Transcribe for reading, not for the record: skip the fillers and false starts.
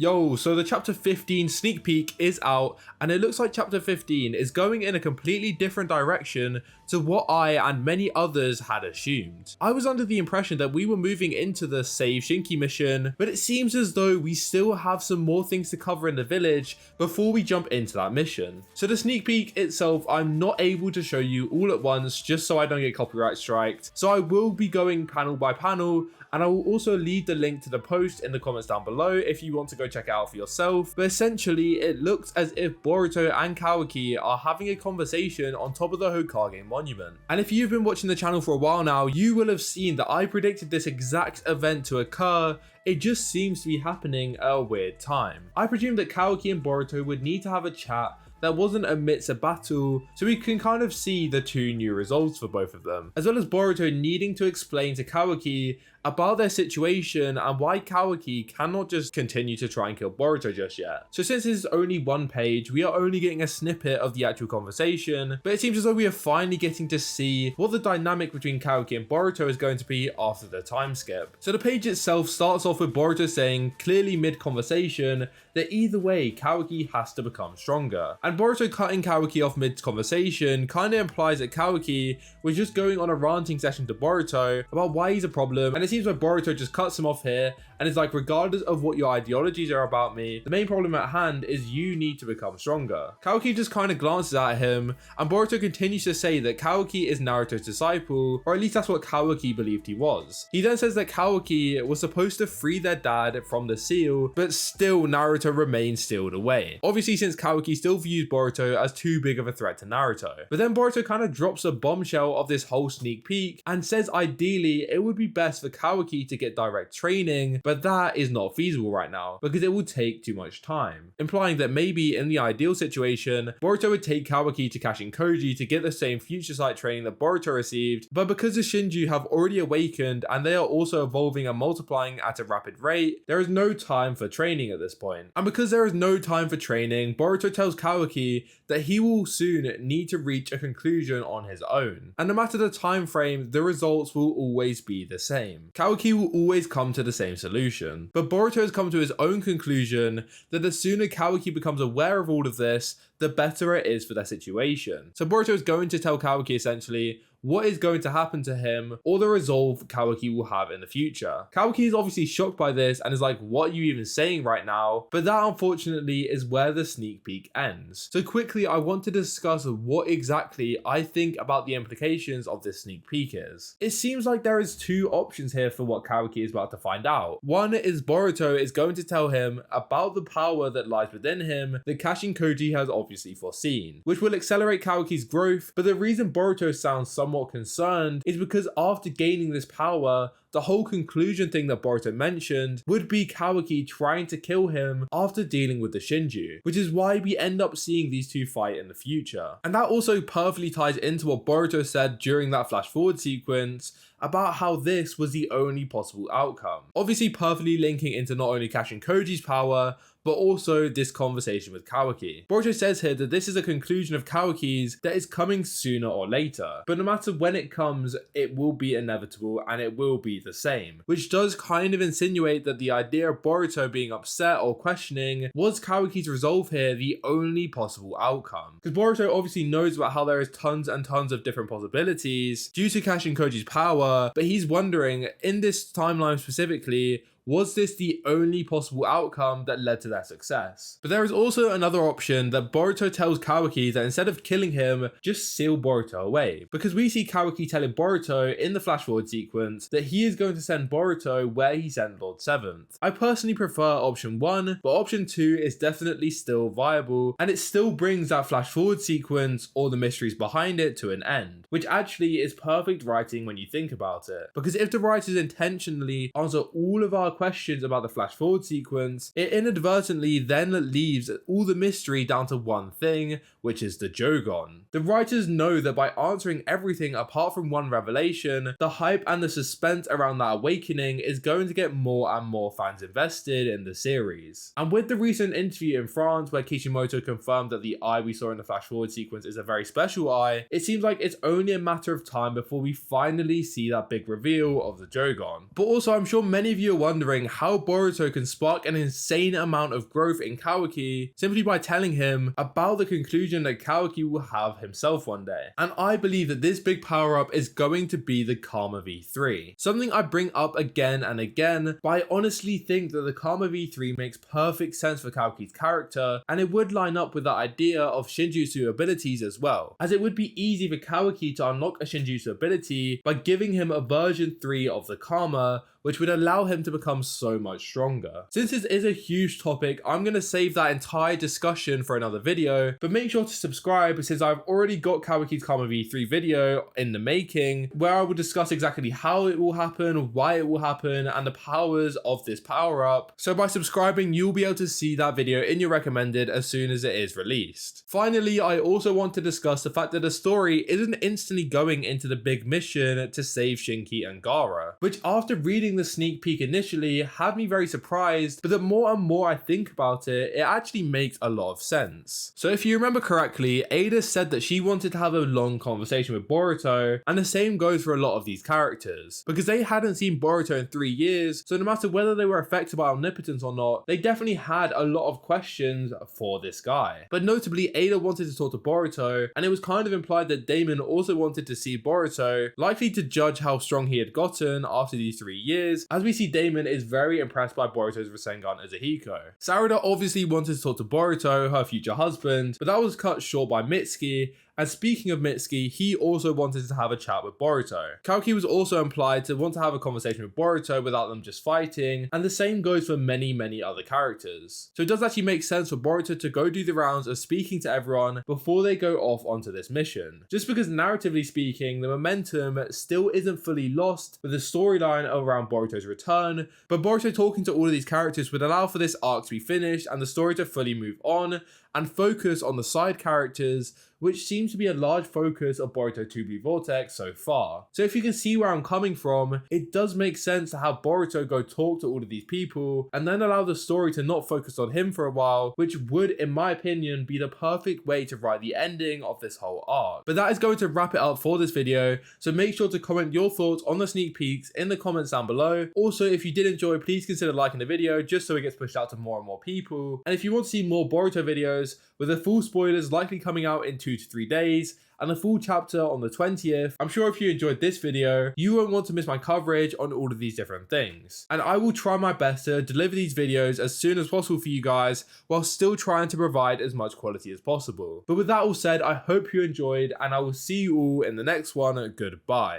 Yo, so the chapter 15 sneak peek is out, and it looks like chapter 15 is going in a completely different direction to what I and many others had assumed. I was under the impression that we were moving into the Save Shinki mission, but it seems as though we still have some more things to cover in the village before we jump into that mission. So the sneak peek itself, I'm not able to show you all at once just so I don't get copyright striked. So I will be going panel by panel, and I will also leave the link to the post in the comments down below if you want to go check it out for yourself. But essentially, it looks as if Boruto and Kawaki are having a conversation on top of the Hokage monument. And if you've been watching the channel for a while now, you will have seen that I predicted this exact event to occur. It just seems to be happening at a weird time. I presumed that Kawaki and Boruto would need to have a chat that wasn't amidst a battle, so we can kind of see the two new resolves for both of them, as well as Boruto needing to explain to Kawaki about their situation and why Kawaki cannot just continue to try and kill Boruto just yet. So since this is only one page, we are only getting a snippet of the actual conversation, but it seems as though we are finally getting to see what the dynamic between Kawaki and Boruto is going to be after the time skip. So the page itself starts off with Boruto saying, clearly mid-conversation, that either way Kawaki has to become stronger. And Boruto cutting Kawaki off mid-conversation kind of implies that Kawaki was just going on a ranting session to Boruto about why he's a problem, and it seems like Boruto just cuts him off here and is like, regardless of what your ideologies are about me, the main problem at hand is you need to become stronger. Kawaki just kind of glances at him, and Boruto continues to say that Kawaki is Naruto's disciple, or at least that's what Kawaki believed he was. He then says that Kawaki was supposed to free their dad from the seal, but still Naruto remains sealed away. Obviously, since Kawaki still views Boruto as too big of a threat to Naruto. But then Boruto kind of drops a bombshell of this whole sneak peek and says ideally it would be best for Kawaki to get direct training, but that is not feasible right now because it will take too much time, implying that maybe in the ideal situation, Boruto would take Kawaki to Kashin Koji to get the same future sight training that Boruto received, but because the Shinju have already awakened and they are also evolving and multiplying at a rapid rate, there is no time for training at this point. And because there is no time for training, Boruto tells Kawaki that he will soon need to reach a conclusion on his own. And no matter the time frame, the results will always be the same. Kawaki will always come to the same solution. But Boruto has come to his own conclusion that the sooner Kawaki becomes aware of all of this, the better it is for their situation. So Boruto is going to tell Kawaki essentially what is going to happen to him or the resolve Kawaki will have in the future. Kawaki is obviously shocked by this and is like, what are you even saying right now? But that unfortunately is where the sneak peek ends. So quickly, I want to discuss what exactly I think about the implications of this sneak peek is. It seems like there is two options here for what Kawaki is about to find out. One is Boruto is going to tell him about the power that lies within him that Kashin Koji has obviously foreseen, which will accelerate Kawaki's growth. But the reason Boruto sounds somewhat concerned is because after gaining this power, the whole conclusion thing that Boruto mentioned would be Kawaki trying to kill him after dealing with the Shinju, which is why we end up seeing these two fight in the future. And that also perfectly ties into what Boruto said during that flash forward sequence about how this was the only possible outcome. Obviously perfectly linking into not only Kashin Koji's power, but also this conversation with Kawaki. Boruto says here that this is a conclusion of Kawaki's that is coming sooner or later, but no matter when it comes, it will be inevitable and it will be the same, which does kind of insinuate that the idea of Boruto being upset or questioning was Kawaki's resolve here the only possible outcome. Because Boruto obviously knows about how there is tons and tons of different possibilities due to Kashin Koji's power, but he's wondering, in this timeline specifically, was this the only possible outcome that led to their success? But there is also another option that Boruto tells Kawaki that instead of killing him, just seal Boruto away. Because we see Kawaki telling Boruto in the flash forward sequence that he is going to send Boruto where he sent Lord 7th. I personally prefer option 1, but option 2 is definitely still viable, and it still brings that flash forward sequence or the mysteries behind it to an end, which actually is perfect writing when you think about it. Because if the writers intentionally answer all of our questions about the flash forward sequence, it inadvertently then leaves all the mystery down to one thing, which is the jougan. The writers know that by answering everything apart from one revelation, the hype and the suspense around that awakening is going to get more and more fans invested in the series. And with the recent interview in France where Kishimoto confirmed that the eye we saw in the flash forward sequence is a very special eye, it seems like it's only a matter of time before we finally see that big reveal of the jougan. But also, I'm sure many of you are wondering wondering how Boruto can spark an insane amount of growth in Kawaki simply by telling him about the conclusion that Kawaki will have himself one day. And I believe that this big power up is going to be the Karma V3. Something I bring up again and again, but I honestly think that the Karma V3 makes perfect sense for Kawaki's character, and it would line up with the idea of Shinjutsu abilities as well, as it would be easy for Kawaki to unlock a Shinjutsu ability by giving him a version 3 of the Karma, which would allow him to become so much stronger. Since this is a huge topic, I'm going to save that entire discussion for another video, but make sure to subscribe since I've already got Kawaki's Karma V3 video in the making, where I will discuss exactly how it will happen, why it will happen, and the powers of this power up. So by subscribing, you'll be able to see that video in your recommended as soon as it is released. Finally, I also want to discuss the fact that the story isn't instantly going into the big mission to save Shinki and Gaara, which after reading the sneak peek initially had me very surprised, but the more and more I think about it, it actually makes a lot of sense. So if you remember correctly, Ada said that she wanted to have a long conversation with Boruto, and the same goes for a lot of these characters, because they hadn't seen Boruto in 3 years, so no matter whether they were affected by omnipotence or not, they definitely had a lot of questions for this guy. But notably, Ada wanted to talk to Boruto, and it was kind of implied that Damon also wanted to see Boruto, likely to judge how strong he had gotten after these 3 years, as we see Damon is very impressed by Boruto's Rasengan as a Hiko. Sarada obviously wanted to talk to Boruto, her future husband, but that was cut short by Mitsuki. And speaking of Mitsuki, he also wanted to have a chat with Boruto. Kawaki was also implied to want to have a conversation with Boruto without them just fighting, and the same goes for many other characters. So it does actually make sense for Boruto to go do the rounds of speaking to everyone before they go off onto this mission. Just because narratively speaking, the momentum still isn't fully lost with the storyline around Boruto's return, but Boruto talking to all of these characters would allow for this arc to be finished and the story to fully move on and focus on the side characters, which seems to be a large focus of Boruto TBV Vortex so far. So if you can see where I'm coming from, it does make sense to have Boruto go talk to all of these people and then allow the story to not focus on him for a while, which would, in my opinion, be the perfect way to write the ending of this whole arc. But that is going to wrap it up for this video, so make sure to comment your thoughts on the sneak peeks in the comments down below. Also, if you did enjoy, please consider liking the video just so it gets pushed out to more and more people. And if you want to see more Boruto videos, with the full spoilers likely coming out in 2 to 3 days, and a full chapter on the 20th. I'm sure if you enjoyed this video, you won't want to miss my coverage on all of these different things. And I will try my best to deliver these videos as soon as possible for you guys, while still trying to provide as much quality as possible. But with that all said, I hope you enjoyed, and I will see you all in the next one. Goodbye.